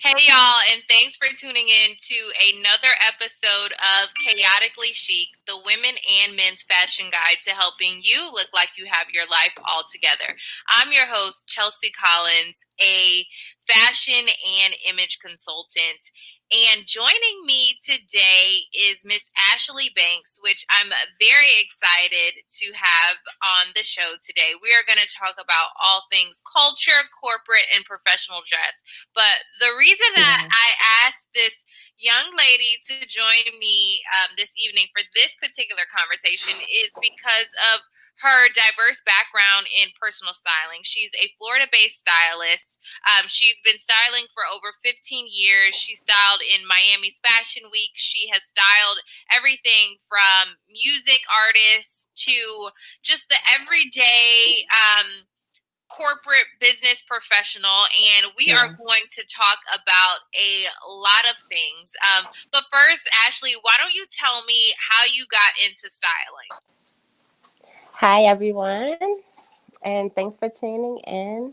Hey y'all, and thanks for tuning in to another episode of Chaotically Chic, the women and men's fashion guide to helping you look like you have your life all together. I'm your host, Chelsea Collins, a fashion and image consultant. And joining me today is Miss Ashley Banks, which I'm very excited to have on the show today. We are going to talk about all things culture, corporate, and professional dress. But the reason that I Yes. asked this young lady to join me this evening for this particular conversation is because of her diverse background in personal styling. She's a Florida-based stylist. She's been styling for over 15 years. She styled in Miami's Fashion Week. She has styled everything from music artists to just the everyday corporate business professional, and we are Yes. going to talk about a lot of things. But first, Ashley, why don't you tell me how you got into styling? Hi, everyone, and thanks for tuning in.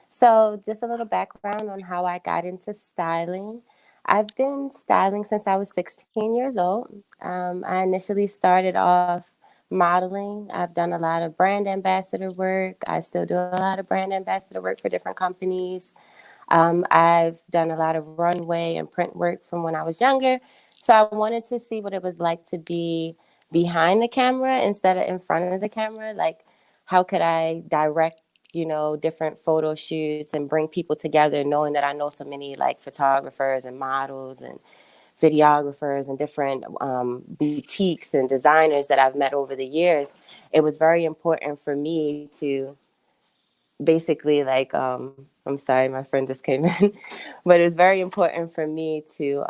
So, just a little background on how I got into styling. I've been styling since I was 16 years old. I initially started off modeling. I've done a lot of brand ambassador work. I still do a lot of brand ambassador work for different companies. I've done a lot of runway and print work from when I was younger. So I wanted to see what it was like to be behind the camera instead of in front of the camera. Like, how could I direct, different photo shoots and bring people together, knowing that I know so many like photographers and models and videographers and different boutiques and designers that I've met over the years. It was very important for me to basically I'm sorry, my friend just came in, but it was very important for me to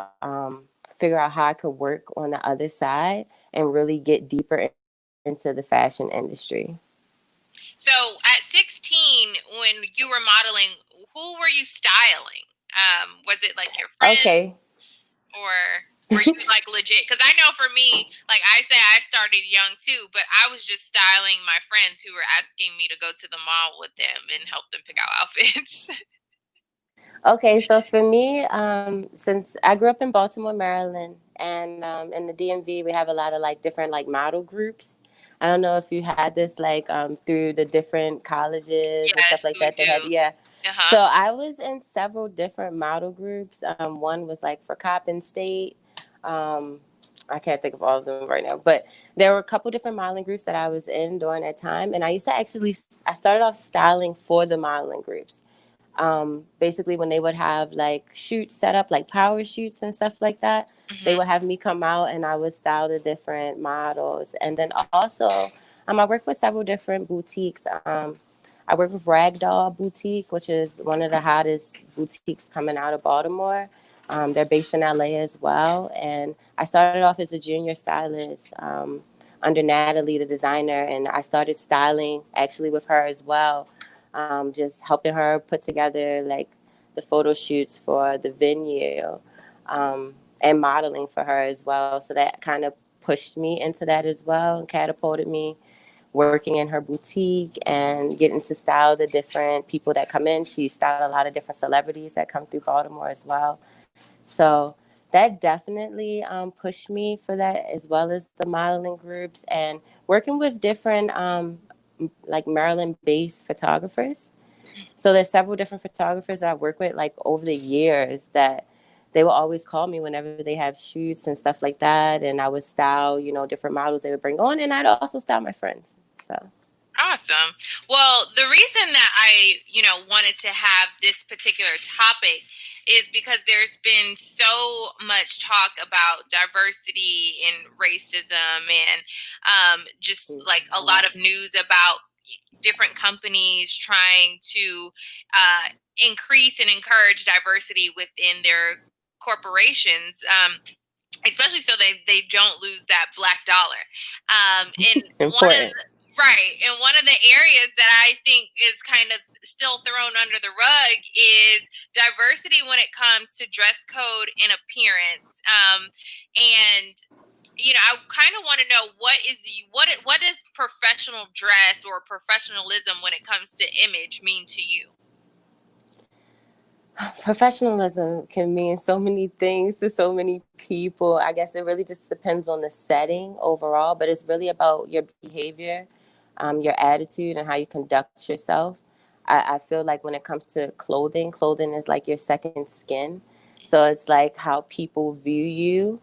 figure out how I could work on the other side and really get deeper into the fashion industry. So, at 16, when you were modeling, who were you styling? Was it like your friend, Okay. or were you like legit? Because I know for me, like I say, I started young too, but I was just styling my friends who were asking me to go to the mall with them and help them pick out outfits. Okay, so for me, since I grew up in Baltimore, Maryland, and in the DMV, we have a lot of like different like model groups. I don't know if you had this like through the different colleges and stuff Yes, like we that. They have, do. yeah. Uh huh. So I was in several different model groups. One was like for Coppin State. Um, I can't think of all of them right now, but there were a couple different modeling groups that I was in during that time, and I used to actually I started off styling for the modeling groups. Basically, when they would have like shoots set up, like power shoots and stuff like that, they Hmm. would have me come out and I would style the different models. And then also, I work with several different boutiques. I work with Ragdoll Boutique, which is one of the hottest boutiques coming out of Baltimore. They're based in LA as well. And I started off as a junior stylist under Natalie, the designer, and I started styling actually with her as well, just helping her put together like the photo shoots for the venue, and modeling for her as well. So that kind of pushed me into that as well and catapulted me working in her boutique and getting to style the different people that come in. She styled a lot of different celebrities that come through Baltimore as well. So that definitely pushed me for that, as well as the modeling groups and working with different like Maryland based photographers. So there's several different photographers that I work with like over the years that they will always call me whenever they have shoots and stuff like that. And I would style, different models they would bring on. And I'd also style my friends. So, Awesome. Well, the reason that I wanted to have this particular topic is because there's been so much talk about diversity and racism, and just like a lot of news about different companies trying to uh, increase and encourage diversity within their corporations. Especially so they don't lose that black dollar. And one of important. Right. And one of the areas that I think is kind of still thrown under the rug is diversity when it comes to dress code and appearance. And I kind of want to know what does professional dress or professionalism when it comes to image mean to you? Professionalism can mean so many things to so many people. I guess it really just depends on the setting overall, but it's really about your behavior, your attitude, and how you conduct yourself. I feel like when it comes to clothing, clothing is like your second skin. So it's like how people view you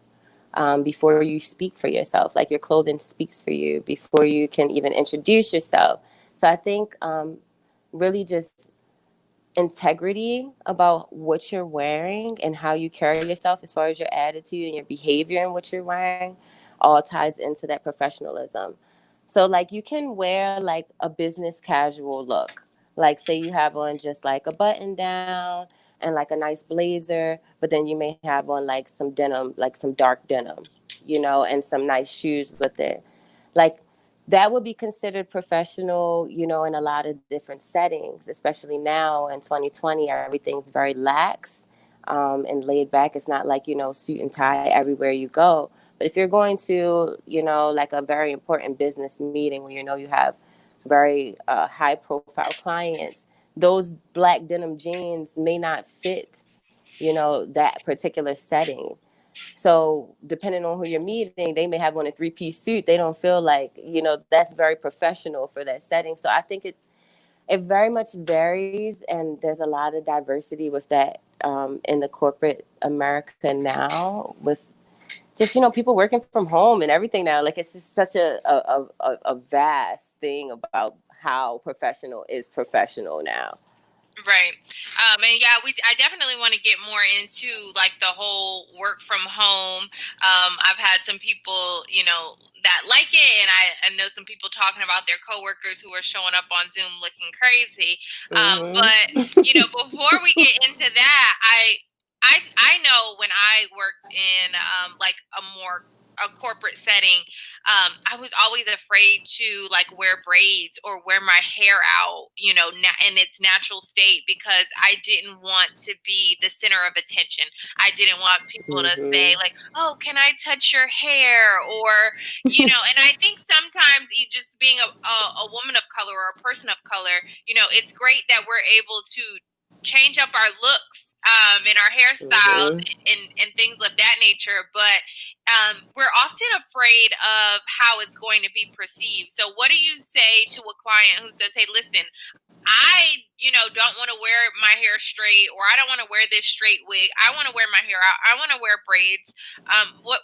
before you speak for yourself. Like your clothing speaks for you before you can even introduce yourself. So I think really just integrity about what you're wearing and how you carry yourself as far as your attitude and your behavior and what you're wearing all ties into that professionalism. So like you can wear like a business casual look. Like say you have on just like a button down and like a nice blazer, but then you may have on like some denim, like some dark denim, you know, and some nice shoes with it. Like that would be considered professional, you know, in a lot of different settings, especially now in 2020, everything's very lax and laid back. It's not like, you know, suit and tie everywhere you go. But if you're going to, you know, like a very important business meeting where you know you have very high profile clients, those black denim jeans may not fit, you know, that particular setting. So depending on who you're meeting, they may have on a three-piece suit. They don't feel like, you know, that's very professional for that setting. So I think it very much varies, and there's a lot of diversity with that in the corporate America now, with just, you know, people working from home and everything now. Like it's just such a vast thing about how professional is professional now. Right. And yeah, I definitely want to get more into like the whole work from home. I've had some people, you know, that like it, and I know some people talking about their coworkers who are showing up on Zoom looking crazy. But you know, before we get into that, I know when I worked in like a corporate setting, I was always afraid to like wear braids or wear my hair out, you know, in its natural state, because I didn't want to be the center of attention. I didn't want people to say like, "Oh, can I touch your hair?" Or, you know, and I think sometimes just being a woman of color or a person of color, you know, it's great that we're able to change up our looks and our hairstyles and things of that nature, but we're often afraid of how it's going to be perceived. So what do you say to a client who says, "Hey, listen, I, you know, don't want to wear my hair straight, or I don't want to wear this straight wig. I want to wear my hair out. I want to wear braids."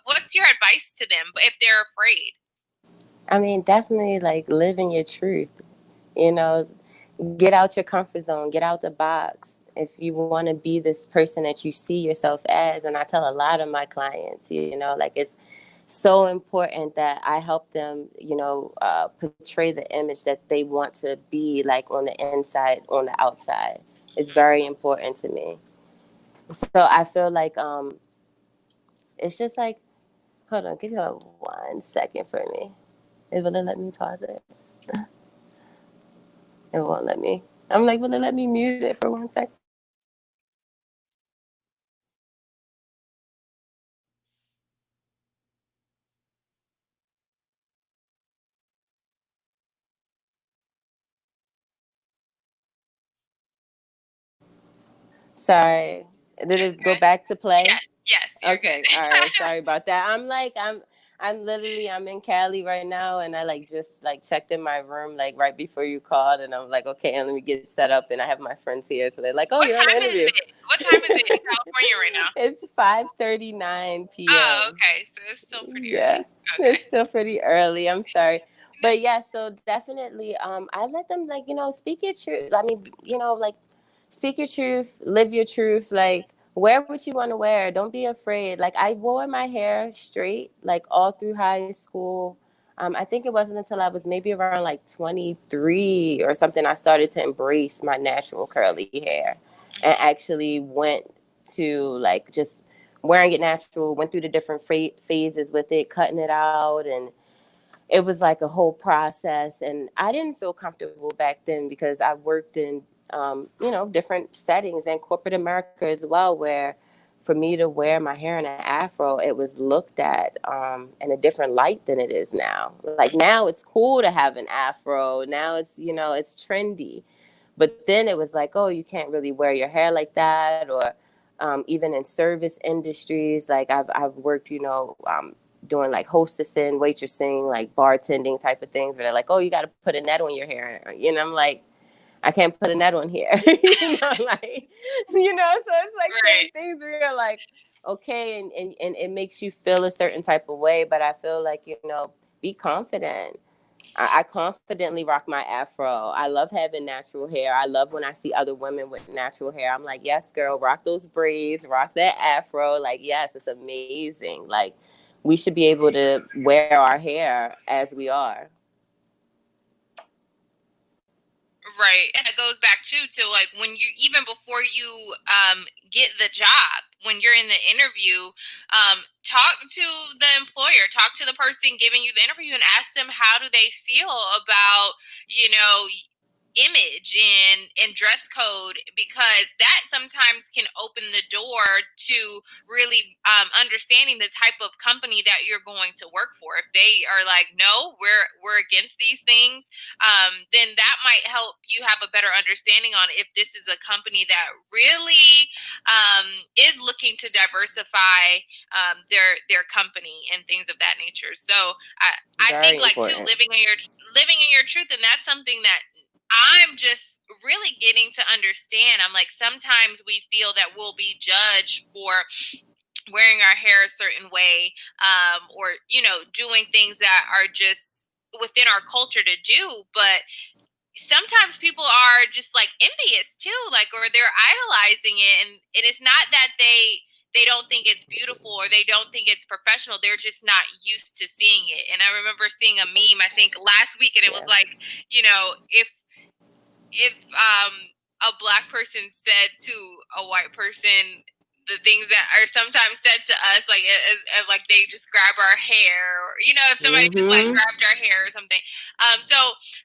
What's your advice to them if they're afraid? I mean, definitely like living your truth, you know, get out your comfort zone, get out the box. If you want to be this person that you see yourself as, and I tell a lot of my clients, you know, like it's so important that I help them, you know, portray the image that they want to be like on the inside, on the outside. It's very important to me. So I feel like it's just like, hold on, give me 1 second for me. Will it let me pause it? It won't let me. I'm like, will it let me mute it for 1 second? Sorry. Did You're it go good. back to play? Yes, yes, you're Okay. good. All right. Sorry about that. I'm literally I'm in Cali right now, and I like just like checked in my room like right before you called, and I'm like, okay, and let me get set up, and I have my friends here, so they're like, oh, What you're on the time is interview. it? What time is it in California right now? It's 5:39 Oh, p.m. okay. So it's still pretty Yeah, early. Okay. it's still pretty early. I'm sorry. But yeah, so definitely, I let them like, you know, speak your truth. I mean, you know, like speak your truth, live your truth, like wear what you want to wear. Don't be afraid. Like I wore my hair straight like all through high school. I think it wasn't until I was maybe around like 23 or something I started to embrace my natural curly hair and actually went to like just wearing it natural, went through the different phases with it, cutting it out, and it was like a whole process. And I didn't feel comfortable back then because I worked in you know, different settings in corporate America as well, where for me to wear my hair in an afro, it was looked at in a different light than it is now. Like now it's cool to have an afro, now it's, you know, it's trendy. But then it was like, oh, you can't really wear your hair like that, or even in service industries, like I've worked, doing like hostessing, waitressing, like bartending type of things, where they're like, oh, you got to put a net on your hair, I'm like, I can't put a net on here, like, so it's like Right. certain things where you're like, okay, and it makes you feel a certain type of way, but I feel like, be confident. I confidently rock my afro. I love having natural hair. I love when I see other women with natural hair. I'm like, yes, girl, rock those braids, rock that afro. Like, yes, it's amazing. Like, we should be able to wear our hair as we are. Right. And it goes back too to like when you, even before you get the job, when you're in the interview, talk to the employer, talk to the person giving you the interview, and ask them how do they feel about, image and dress code, because that sometimes can open the door to really understanding the type of company that you're going to work for. If they are like, no, we're against these things, then that might help you have a better understanding on if this is a company that really is looking to diversify their company and things of that nature. So I think Very like too, important. living in your truth, and that's something that I'm just really getting to understand. I'm like, sometimes we feel that we'll be judged for wearing our hair a certain way, or doing things that are just within our culture to do. But sometimes people are just like envious too, like, or they're idolizing it, and it's not that they don't think it's beautiful or they don't think it's professional. They're just not used to seeing it. And I remember seeing a meme, I think last week, and it was Yeah. like, if a black person said to a white person the things that are sometimes said to us, like like they just grab our hair, or if somebody just like Mm-hmm. grabbed our hair or something. So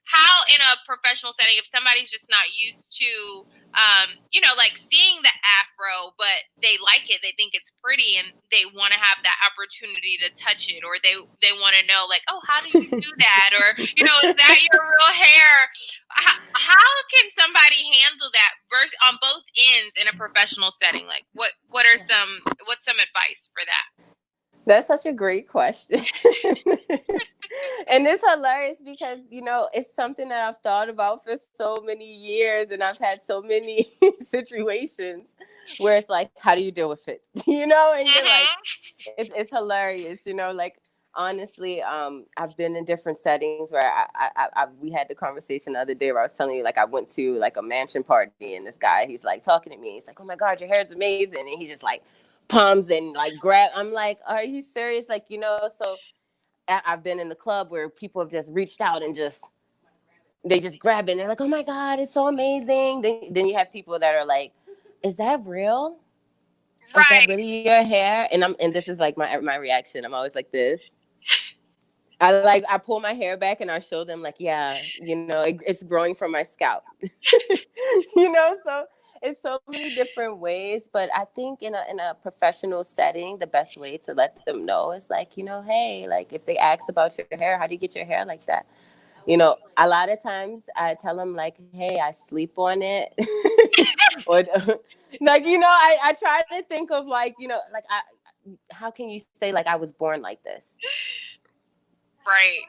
how in a professional setting, if somebody's just not used to like seeing the afro, but they like it, they think it's pretty, and they want to have that opportunity to touch it, or they want to know, like, oh, how do you do that, or is that your real hair? How can somebody handle that on both ends in a professional setting? Like, what's some advice for that? That's such a great question. And it's hilarious because, it's something that I've thought about for so many years, and I've had so many situations where it's like, how do you deal with it? And you're like, Mm-hmm. it's hilarious, like, honestly, I've been in different settings where we had the conversation the other day where I was telling you, like, I went to like a mansion party, and this guy, he's like talking to me, he's like, oh my God, your hair is amazing, and he's just like palms and like grab. I'm like, are you serious? Like, so I've been in the club where people have just reached out and they just grab it, and they're like, oh my God, it's so amazing. Then you have people that are like, is that real? Is that Right. really your hair? And this is like my reaction. I'm always like this. I pull my hair back and I show them, like, yeah, it's growing from my scalp. So it's so many different ways, but I think in a professional setting, the best way to let them know is like, hey, like, if they ask about your hair, how do you get your hair like that? A lot of times I tell them, like, hey, I sleep on it. Or like, I try to think of, like, like, how can you say, like, I was born like this? Right.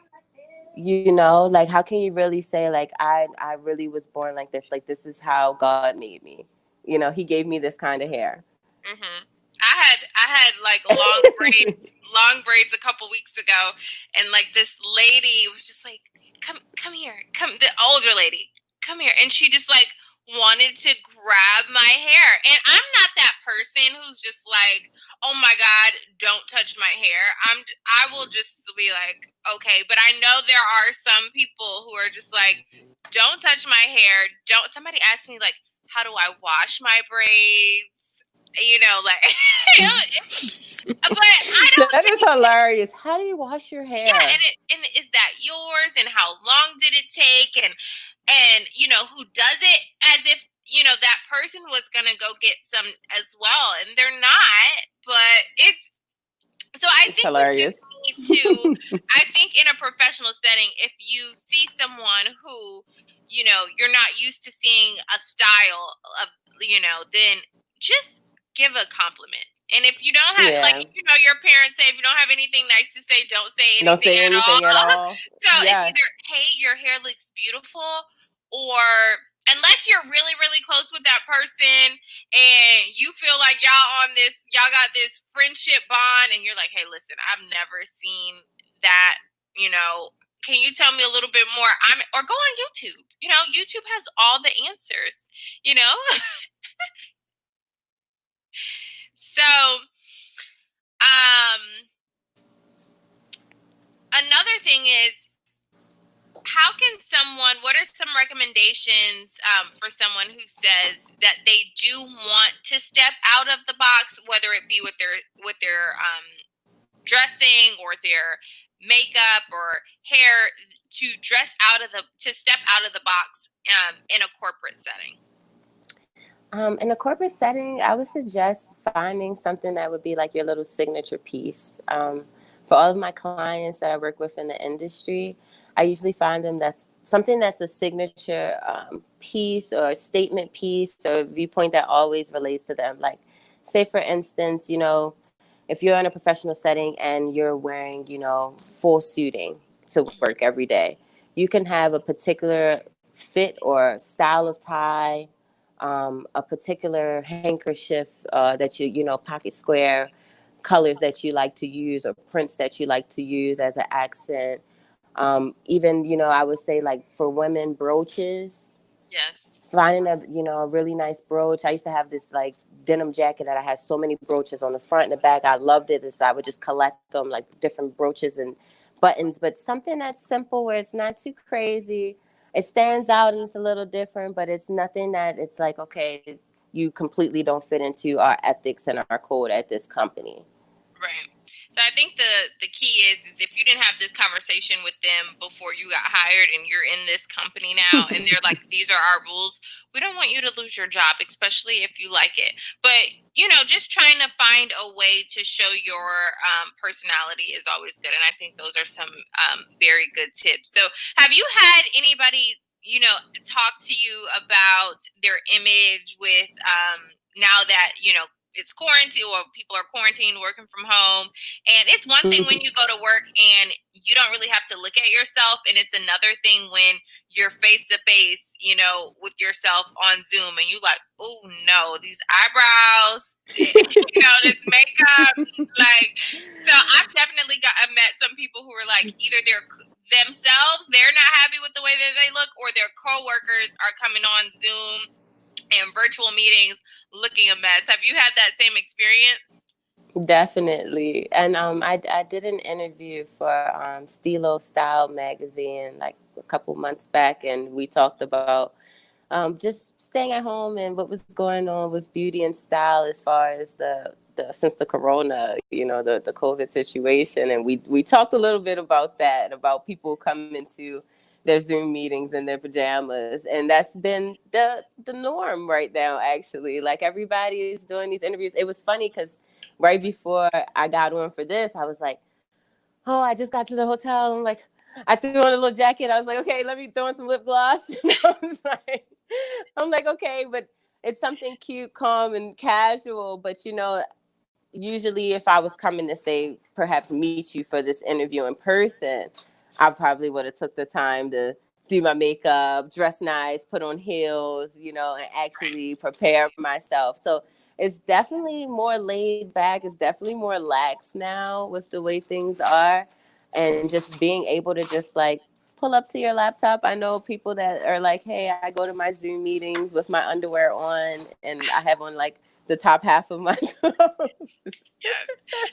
Like, how can you really say, like, I really was born like this, like, this is how God made me, he gave me this kind of hair. Mm-hmm. I had like long braids a couple weeks ago, and like this lady was just like, come here, come, the older lady, come here, and she just like wanted to grab my hair, and I'm not that person who's just like, oh my God, don't touch my hair. I will just be like, okay, but I know there are some people who are just like, don't touch my hair. Don't. Somebody asked me like, how do I wash my braids? Like, but I don't That is take. hilarious. How do you wash your Yeah, hair? and is that yours? And how long did it take? And who does it? As if that person was gonna go get some as well, and they're not. But it's so I It's think we just hilarious. need to. I think in a professional setting, if you see someone who you're not used to seeing a style of, then just give a compliment. And if you don't have, like, Yeah. your parents say, if you don't have anything nice to say, don't say Don't anything say at all. anything at all. So it's either, Yes. hey, your hair looks beautiful, or unless you're really, really close with that person and you feel like y'all got this friendship bond, and you're like, hey, listen, I've never seen that, can you tell me a little bit more? Or go on YouTube. YouTube has all the answers, you know? So, um, another thing is, what are some recommendations for someone who says that they do want to step out of the box, whether it be with their dressing or their makeup or hair, to step out of the box in a corporate setting? In a corporate setting, I would suggest finding something that would be like your little signature piece. For all of my clients that I work with in the industry, I usually find them that's something that's a signature piece or a statement piece or a viewpoint that always relates to them. Like, say, for instance, if you're in a professional setting and you're wearing, full suiting to work every day, you can have a particular fit or style of tie, a particular handkerchief that pocket square colors that you like to use or prints that you like to use as an accent. Even, I would say, like, for women, brooches, Yes. finding a really nice brooch. I used to have this like denim jacket that I had so many brooches on the front and the back. I loved it, so I would just collect them, like different brooches and buttons, but something that's simple where it's not too crazy. It stands out and it's a little different, but it's nothing that it's like, okay, you completely don't fit into our ethics and our code at this company. Right. So I think the key is if you didn't have this conversation with them before you got hired and you're in this company now and they're like, these are our rules, we don't want you to lose your job, especially if you like it. But, just trying to find a way to show your personality is always good. And I think those are some very good tips. So have you had anybody, talk to you about their image with now that, it's quarantine, or people are quarantined, working from home. And it's one thing when you go to work and you don't really have to look at yourself. And it's another thing when you're face to face, with yourself on Zoom and you like, oh no, these eyebrows, this makeup. Like, so I've definitely I've met some people who are like, either they're not happy with the way that they look, or their coworkers are coming on Zoom and virtual meetings looking a mess. Have you had that same experience? Definitely. And I did an interview for Stilo Style magazine like a couple months back, and we talked about just staying at home and what was going on with beauty and style as far as the since the corona, the COVID situation. And we talked a little bit about that, about people coming to their Zoom meetings in their pajamas. And that's been the norm right now, actually. Like, everybody is doing these interviews. It was funny because right before I got on for this, I was like, oh, I just got to the hotel. I'm like, I threw on a little jacket. I was like, okay, let me throw on some lip gloss. I'm like, okay, but it's something cute, calm, and casual. But usually if I was coming to say perhaps meet you for this interview in person, I probably would have took the time to do my makeup, dress nice, put on heels, and Right. actually prepare myself. So it's definitely more laid back. It's definitely more lax now with the way things are. And just being able to just like pull up to your laptop. I know people that are like, hey, I go to my Zoom meetings with my underwear on and I have on like the top half of my clothes. Yes.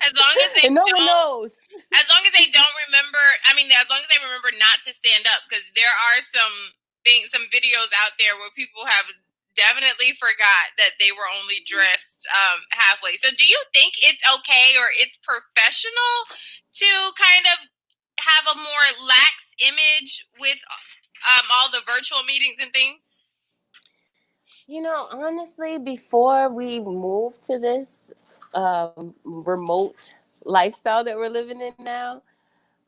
As long as they And no one don't knows. as long as they don't remember, I mean, as long as they remember not to stand up, because there are some videos out there where people have definitely forgot that they were only dressed halfway. So do you think it's okay, or it's professional to kind of have a more lax image with all the virtual meetings and things? Honestly, before we moved to this remote lifestyle that we're living in now,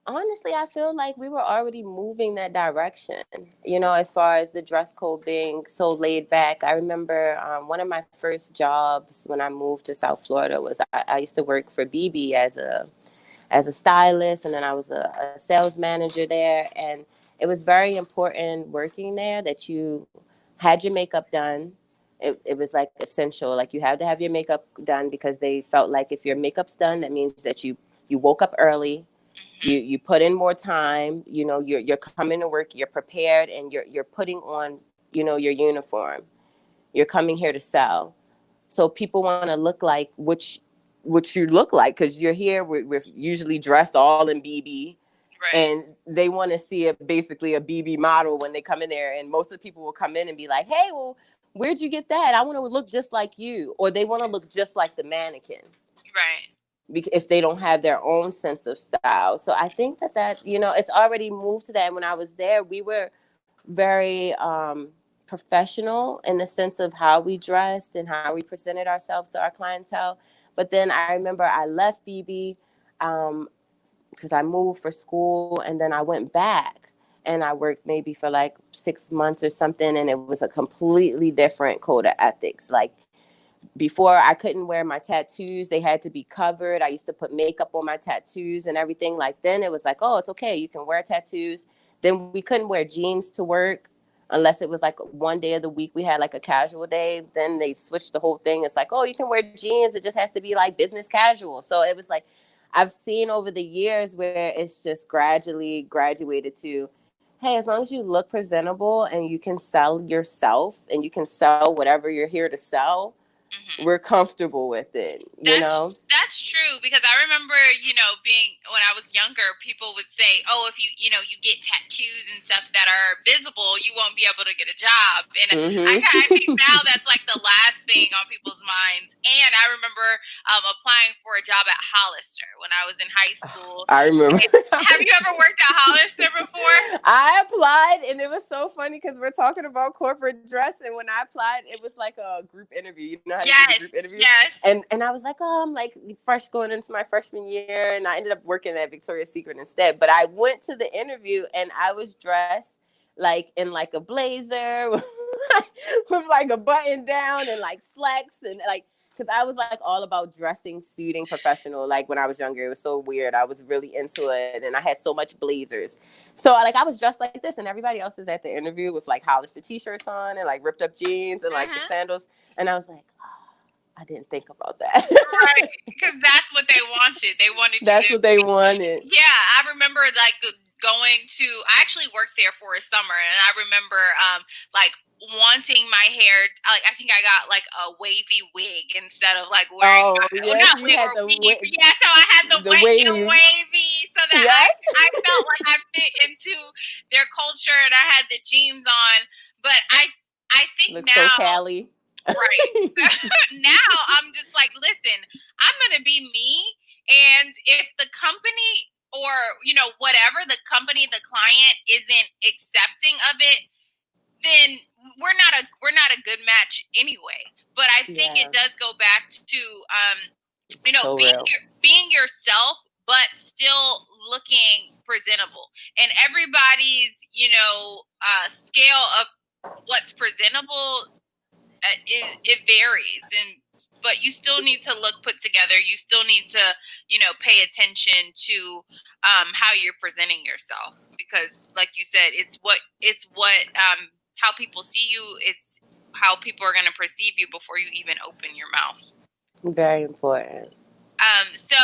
Honestly, I feel like we were already moving that direction, as far as the dress code being so laid back. I remember one of my first jobs when I moved to South Florida was I used to work for BB as a stylist, and then I was a sales manager there. And it was very important working there that you had your makeup done. It was like essential. Like you had to have your makeup done because they felt like if your makeup's done, that means that you woke up early, Hmm. you put in more time, you're coming to work, you're prepared, and you're putting on, your uniform. You're coming here to sell. So people want to look like what you look like, because you're here. We're usually dressed all in BB, Right. and they want to see basically a BB model when they come in there. And most of the people will come in and be like, "Hey, well, where'd you get that? I want to look just like you," or they want to look just like the mannequin Right. if they don't have their own sense of style. So I think that it's already moved to that. When I was there, we were very professional in the sense of how we dressed and how we presented ourselves to our clientele. But then I remember I left BB because I moved for school, and then I went back and I worked maybe for like 6 months or something, and it was a completely different code of ethics. Like before, I couldn't wear my tattoos. They had to be covered. I used to put makeup on my tattoos and everything. Like then it was like, oh, it's okay, you can wear tattoos. Then we couldn't wear jeans to work unless it was like one day of the week we had like a casual day. Then they switched the whole thing. It's like, oh, you can wear jeans, it just has to be like business casual. So it was like, I've seen over the years where it's just gradually graduated to, hey, as long as you look presentable and you can sell yourself and you can sell whatever you're here to sell, Hmm. we're comfortable with it. That's true, because I remember, being when I was younger, people would say, "Oh, if you get tattoos and stuff that are visible, you won't be able to get a job." And I think Mm-hmm. now that's like the last thing on people's minds. And I remember applying for a job at Hollister when I was in high school. I remember. Have you ever worked at Hollister before? I applied, and it was so funny because we're talking about corporate dress, and when I applied, it was like a group interview. You know how they do the group Yes, interviews, yes. and I was like, oh, I'm like fresh going into my freshman year, and I ended up working at Victoria's Secret instead. But I went to the interview, and I was dressed like in like a blazer with like a button down and like slacks and like, because I was like all about dressing, suiting, professional. Like when I was younger, it was so weird. I was really into it, and I had so much blazers. So like I was dressed like this, and everybody else is at the interview with like Hollister t-shirts on and like ripped up jeans and like the Hmm. sandals, and I was like, oh, I didn't think about that. Right, because that's what they wanted. They wanted you That's to. what they wanted. Yeah, I remember like going to. I actually worked there for a summer, and I remember like wanting my hair. Like I think I got like a wavy wig instead of like wearing Oh my. Oh, yes, not you wig had or weave. the Yeah, so I had the the wave. wavy, so that Yes, I felt like I fit into their culture, and I had the jeans on. But I think looks so now. Cali. Right. Now I'm just like, listen, I'm going to be me. And if the company or, whatever the company, the client isn't accepting of it, then we're not a good match anyway. But I think Yeah, it does go back to, so real. being yourself, but still looking presentable. And everybody's, scale of what's presentable, it varies, but you still need to look put together. You still need to pay attention to how you're presenting yourself, because like you said, it's what how people see you. It's how people are going to perceive you before you even open your mouth. Very important. So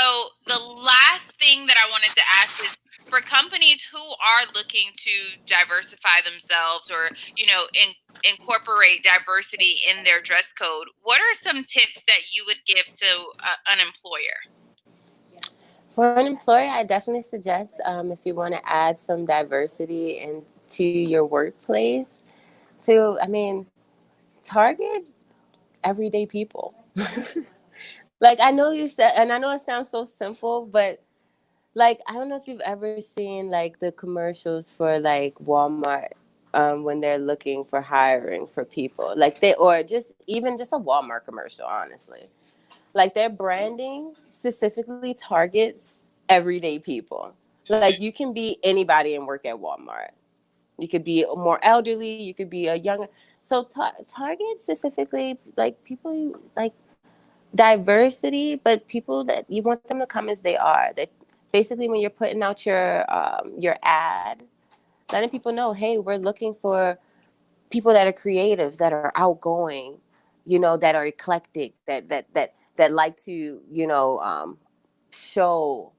the last thing that I wanted to ask is, for companies who are looking to diversify themselves, or incorporate diversity in their dress code, what are some tips that you would give to an employer? For an employer, I definitely suggest if you want to add some diversity into your workplace, target everyday people. Like I know you said, and I know it sounds so simple, but like I don't know if you've ever seen like the commercials for like Walmart when they're looking for hiring for people, like they or just even just a Walmart commercial, honestly. Like their branding specifically targets everyday people. Like Mhm. you can be anybody and work at Walmart. You could be more elderly. You could be a younger. So Target specifically, like people like diversity, but people that you want them to come as they are. That basically when you're putting out your ad, letting people know, hey, we're looking for people that are creatives, that are outgoing, that are eclectic, that like to, show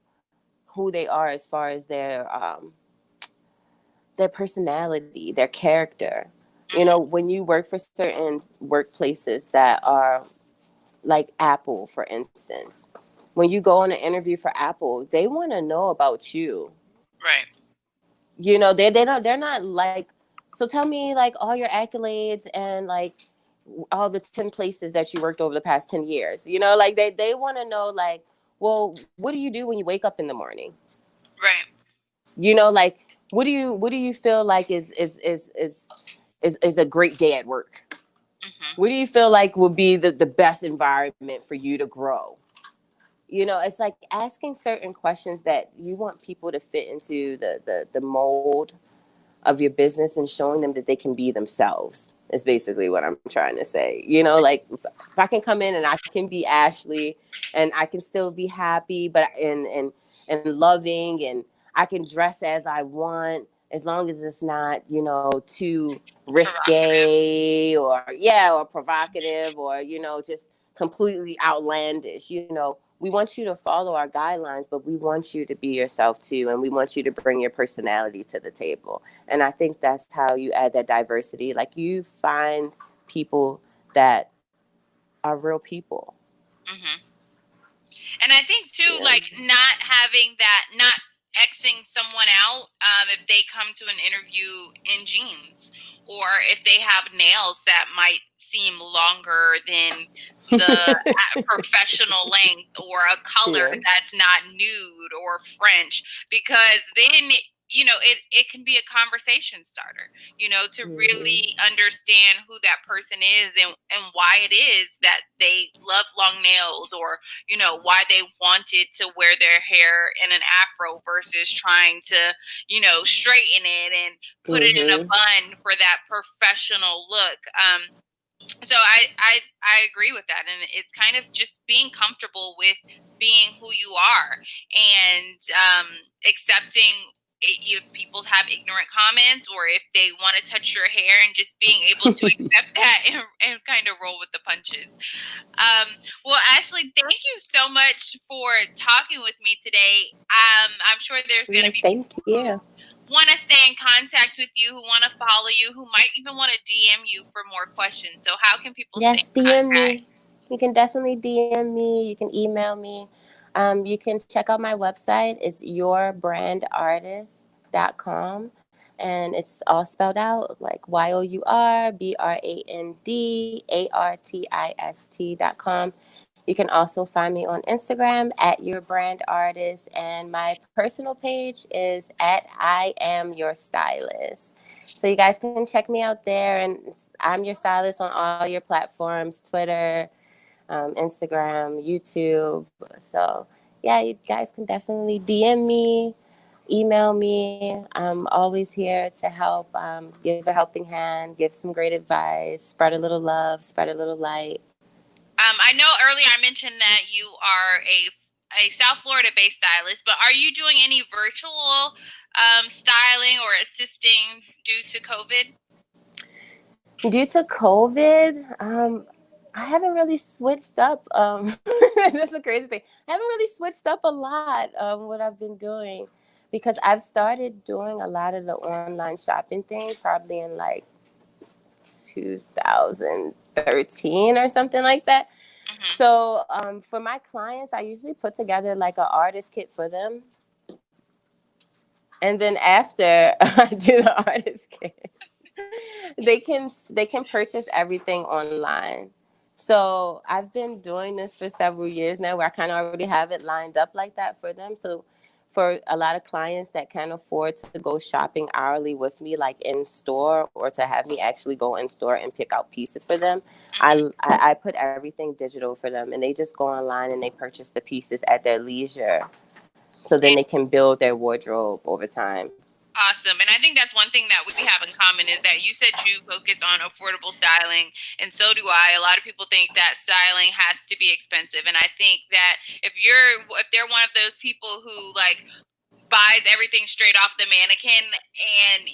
who they are as far as their personality, their character. Mhm. When you work for certain workplaces that are like Apple, for instance, when you go on an interview for Apple, they want to know about you. Right. They're not like, so tell me like all your accolades and like all the 10 places that you worked over the past 10 years. Like they want to know like, well, what do you do when you wake up in the morning? Right. Like what do you feel like is a great day at work? Mhm. What do you feel like would be the best environment for you to grow? It's like asking certain questions that you want people to fit into the mold of your business and showing them that they can be themselves is basically what I'm trying to say. Like if I can come in and I can be Ashley and I can still be happy, but and loving, and I can dress as I want as long as it's not, too Provocative. risque or yeah, or provocative or, just completely outlandish. We want you to follow our guidelines, but we want you to be yourself too, and we want you to bring your personality to the table. And I think that's how you add that diversity. Like you find people that are real people. Mhm. And I think too, Yeah. like not having that, not Xing someone out if they come to an interview in jeans, or if they have nails that might seem longer than the professional length, or a color Yeah. that's not nude or French, because then it can be a conversation starter, to Hmm. really understand who that person is, and why it is that they love long nails, or why they wanted to wear their hair in an afro versus trying to straighten it and put it in a Hmm. bun for that professional look. So I agree with that, and it's kind of just being comfortable with being who you are, and accepting if people have ignorant comments, or if they want to touch your hair, and just being able to accept that, and kind of roll with the punches. Well, Ashley, thank you so much for talking with me today. I'm sure there's going to Like, be thank people who you. want to stay in contact with you, who want to follow you, who might even want to DM you for more questions. So, how can people stay Yes, in DM contact? me. You can definitely DM me. You can email me. You can check out my website. It's yourbrandartist.com. And it's all spelled out like YOURBRANDARTIST.com. You can also find me on Instagram at Your Brand Artist, and my personal page is at I Am Your Stylist. So you guys can check me out there, and I'm your stylist on all your platforms: Twitter, Instagram, YouTube. So yeah, you guys can definitely DM me, email me. I'm always here to help, give a helping hand, give some great advice, spread a little love, spread a little light. I know earlier I mentioned that you are a South Florida based stylist, but are you doing any virtual styling or assisting due to COVID? Due to COVID, I haven't really switched up. That's the crazy thing. I haven't really switched up a lot what I've been doing, because I've started doing a lot of the online shopping things probably in like 2013 or something like that. Hmm. So for my clients, I usually put together like an artist kit for them, and then after I do the artist kit, they can purchase everything online. So I've been doing this for several years now, where I kind of already have it lined up like that for them. So for a lot of clients that can't afford to go shopping hourly with me, like in store, or to have me actually go in store and pick out pieces for them, Hmm. I put everything digital for them, and they just go online and they purchase the pieces at their leisure. so then they can build their wardrobe over time. Awesome. And I think that's one thing that we have in common is that you said you focus on affordable styling, and so do I. A lot of people think that styling has to be expensive, and I think that if they're one of those people who like buys everything straight off the mannequin, and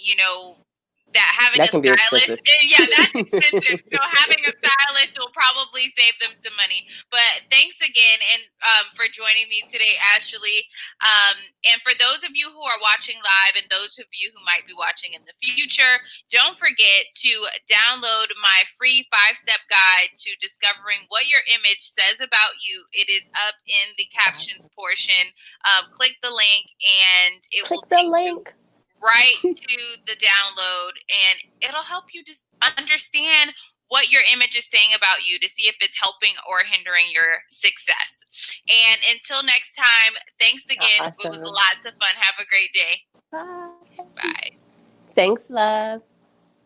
that having That a can be expensive. stylist, yeah, that's expensive. So having a stylist will probably save them some money. But thanks again, and for joining me today, Ashley. And for those of you who are watching live, and those of you who might be watching in the future, don't forget to download my free 5-step guide to discovering what your image says about you. It is up in the captions portion. Click the link, and it will take you right to the download, and it'll help you just understand what your image is saying about you to see if it's helping or hindering your success. And until next time, thanks again. Awesome. It was lots of fun. Have a great day. Bye. Bye. Thanks, love.